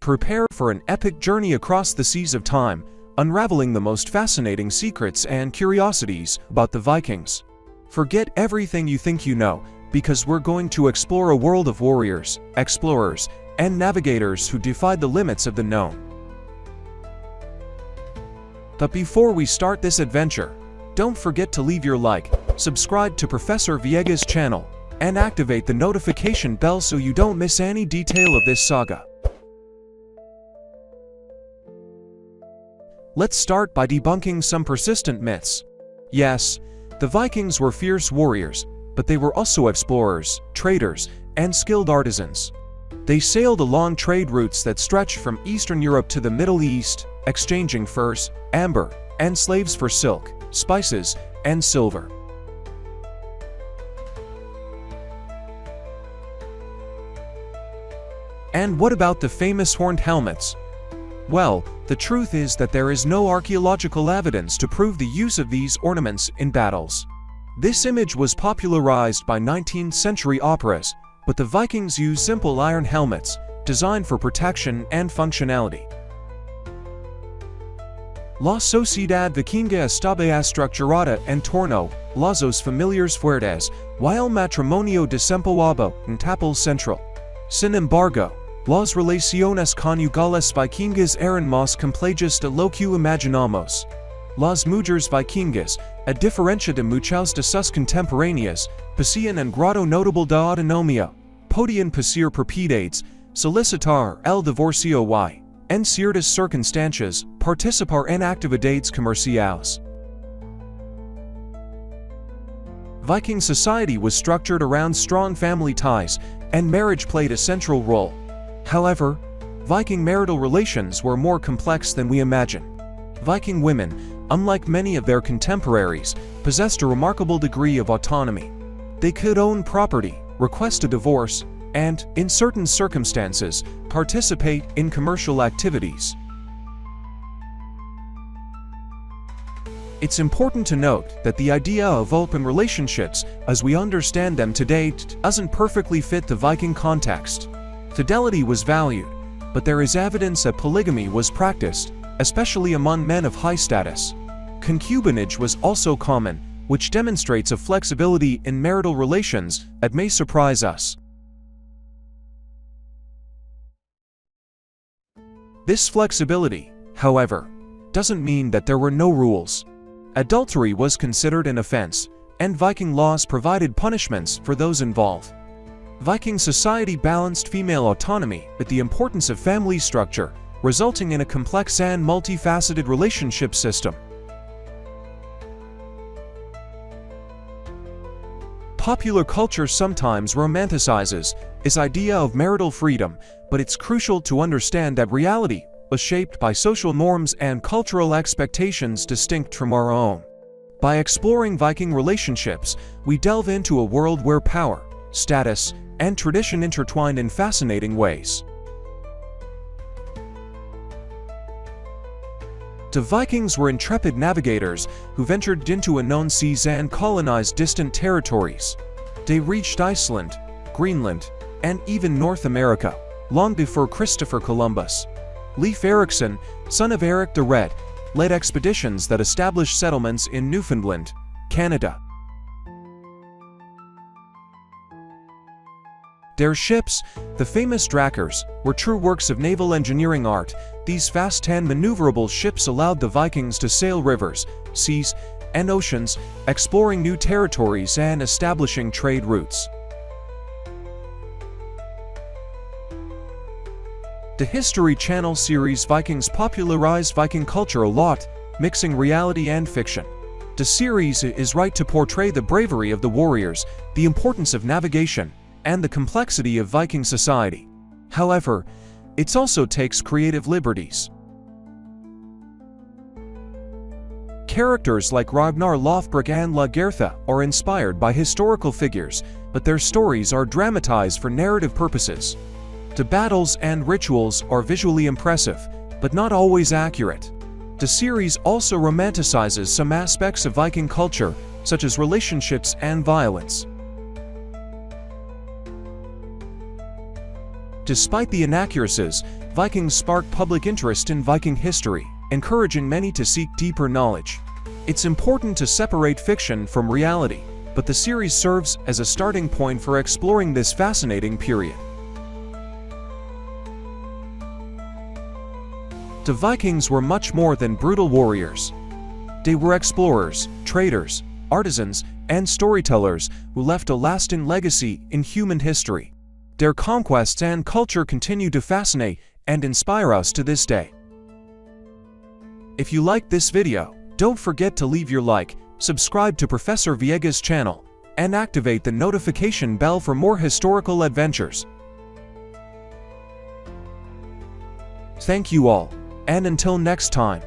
Prepare for an epic journey across the seas of time, unraveling the most fascinating secrets and curiosities about the Vikings. Forget everything you think you know, because we're going to explore a world of warriors, explorers, and navigators who defied the limits of the known. But before we start this adventure, don't forget to leave your like, subscribe to Professor Viégas' channel, and activate the notification bell so you don't miss any detail of this saga. Let's start by debunking some persistent myths. Yes, the Vikings were fierce warriors, but they were also explorers, traders, and skilled artisans. They sailed along trade routes that stretched from Eastern Europe to the Middle East, exchanging furs, amber, and slaves for silk, spices, and silver. And what about the famous horned helmets? Well, the truth is that there is no archaeological evidence to prove the use of these ornaments in battles. This image was popularized by 19th century operas, but the Vikings used simple iron helmets, designed for protection and functionality. La Sociedad Vikinga estaba estructurada en torno a los familiares fuertes, while matrimonio desempeñaba un papel central. Sin embargo, las relaciones conyugales vikingas eran más complejas de lo que imaginamos. Las mujeres vikingas, a diferencia de muchas de sus contemporáneas, poseían un grado notable de autonomía, podían pedir propiedades, solicitar el divorcio y, en ciertas circunstancias, participar en actividades comerciales. Viking society was structured around strong family ties, and marriage played a central role. However, Viking marital relations were more complex than we imagine. Viking women, unlike many of their contemporaries, possessed a remarkable degree of autonomy. They could own property, request a divorce, and, in certain circumstances, participate in commercial activities. It's important to note that the idea of open relationships, as we understand them today, doesn't perfectly fit the Viking context. Fidelity was valued, but there is evidence that polygamy was practiced, especially among men of high status. Concubinage was also common, which demonstrates a flexibility in marital relations that may surprise us. This flexibility, however, doesn't mean that there were no rules. Adultery was considered an offense, and Viking laws provided punishments for those involved. Viking society balanced female autonomy with the importance of family structure, resulting in a complex and multifaceted relationship system. Popular culture sometimes romanticizes this idea of marital freedom, but it's crucial to understand that reality was shaped by social norms and cultural expectations distinct from our own. By exploring Viking relationships, we delve into a world where power, status, and tradition intertwined in fascinating ways. The Vikings were intrepid navigators who ventured into unknown seas and colonized distant territories. They reached Iceland, Greenland, and even North America, long before Christopher Columbus. Leif Erikson, son of Eric the Red, led expeditions that established settlements in Newfoundland, Canada. Their ships, the famous drakers, were true works of naval engineering art. These fast and maneuverable ships allowed the Vikings to sail rivers, seas, and oceans, exploring new territories and establishing trade routes. The History Channel series Vikings popularized Viking culture a lot, mixing reality and fiction. The series is right to portray the bravery of the warriors, the importance of navigation, and the complexity of Viking society. However, it also takes creative liberties. Characters like Ragnar Lothbrok and Lagertha are inspired by historical figures, but their stories are dramatized for narrative purposes. The battles and rituals are visually impressive, but not always accurate. The series also romanticizes some aspects of Viking culture, such as relationships and violence. Despite the inaccuracies, Vikings sparked public interest in Viking history, encouraging many to seek deeper knowledge. It's important to separate fiction from reality, but the series serves as a starting point for exploring this fascinating period. The Vikings were much more than brutal warriors. They were explorers, traders, artisans, and storytellers who left a lasting legacy in human history. Their conquests and culture continue to fascinate and inspire us to this day. If you liked this video, don't forget to leave your like, subscribe to Professor Viégas' channel, and activate the notification bell for more historical adventures. Thank you all, and until next time.